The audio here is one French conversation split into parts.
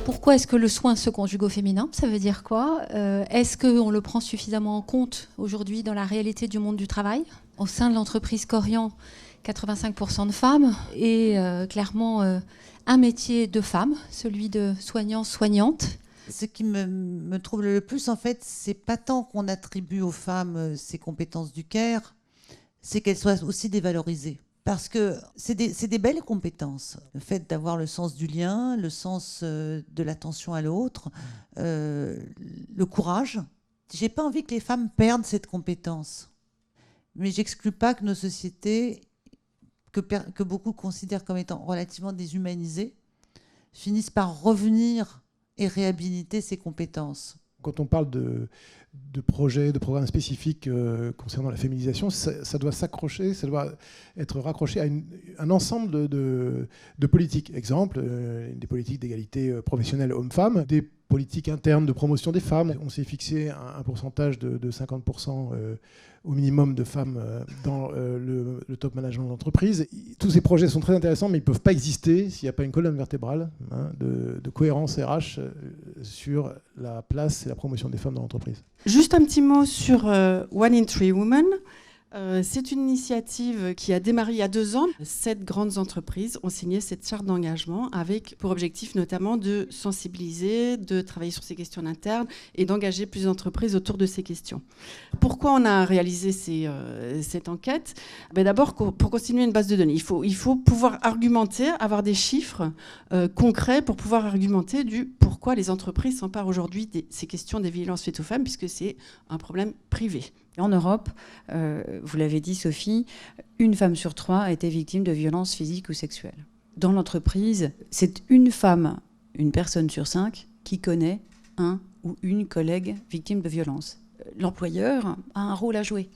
Pourquoi est-ce que le soin se conjugue au féminin ? Ça veut dire quoi ? Est-ce qu'on le prend suffisamment en compte aujourd'hui dans la réalité du monde du travail ? Au sein de l'entreprise Korian, 85% de femmes et clairement un métier de femme, celui de soignante. Ce qui me trouble le plus, en fait, c'est pas tant qu'on attribue aux femmes ces compétences du care, c'est qu'elles soient aussi dévalorisées. Parce que c'est des belles compétences. Le fait d'avoir le sens du lien, le sens de l'attention à l'autre, le courage. J'ai pas envie que les femmes perdent cette compétence. Mais j'exclus pas que nos sociétés, que beaucoup considèrent comme étant relativement déshumanisées, finissent par revenir et réhabiliter ces compétences. Quand on parle de projets, de programmes spécifiques concernant la féminisation, ça doit s'accrocher, ça doit être raccroché à un ensemble de politiques. Exemple, des politiques d'égalité professionnelle homme-femme, des politiques internes de promotion des femmes. On s'est fixé un pourcentage de 50% au minimum de femmes dans le top management de l'entreprise. Tous ces projets sont très intéressants, mais ils ne peuvent pas exister s'il n'y a pas une colonne vertébrale de cohérence RH sur la place et la promotion des femmes dans l'entreprise. Juste un petit mot sur One in Three Women. C'est une initiative qui a démarré il y a 2 ans. 7 grandes entreprises ont signé cette charte d'engagement avec pour objectif notamment de sensibiliser, de travailler sur ces questions internes et d'engager plus d'entreprises autour de ces questions. Pourquoi on a réalisé cette enquête ? D'abord, pour constituer une base de données, il faut pouvoir argumenter, avoir des chiffres concrets pour pouvoir argumenter du pourquoi les entreprises s'emparent aujourd'hui de ces questions des violences faites aux femmes, puisque c'est un problème privé. En Europe, vous l'avez dit Sophie, 1 femme sur 3 a été victime de violences physiques ou sexuelles. Dans l'entreprise, c'est 1 femme, 1 personne sur 5 qui connaît un ou une collègue victime de violences. L'employeur a un rôle à jouer.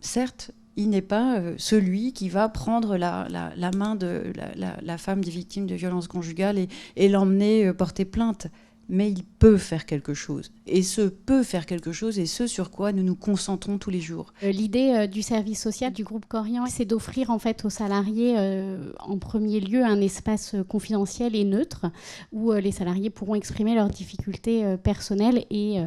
Certes, il n'est pas celui qui va prendre la main de la femme des victimes de violences conjugales et l'emmener porter plainte. Mais il peut faire quelque chose. Et ce peut faire quelque chose et ce sur quoi nous nous concentrons tous les jours. L'idée du service social du groupe Korian, c'est d'offrir en fait aux salariés en premier lieu un espace confidentiel et neutre où les salariés pourront exprimer leurs difficultés personnelles et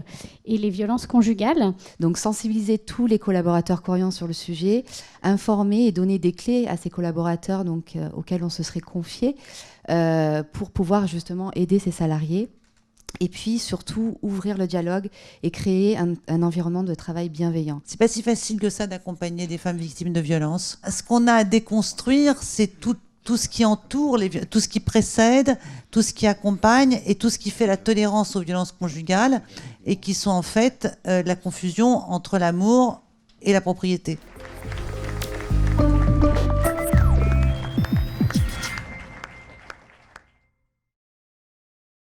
les violences conjugales. Donc sensibiliser tous les collaborateurs Korian sur le sujet, informer et donner des clés à ces collaborateurs auxquels on se serait confié pour pouvoir justement aider ces salariés. Et puis surtout ouvrir le dialogue et créer un environnement de travail bienveillant. C'est pas si facile que ça d'accompagner des femmes victimes de violences. Ce qu'on a à déconstruire, c'est tout ce qui entoure, tout ce qui précède, tout ce qui accompagne et tout ce qui fait la tolérance aux violences conjugales et qui sont en fait la confusion entre l'amour et la propriété.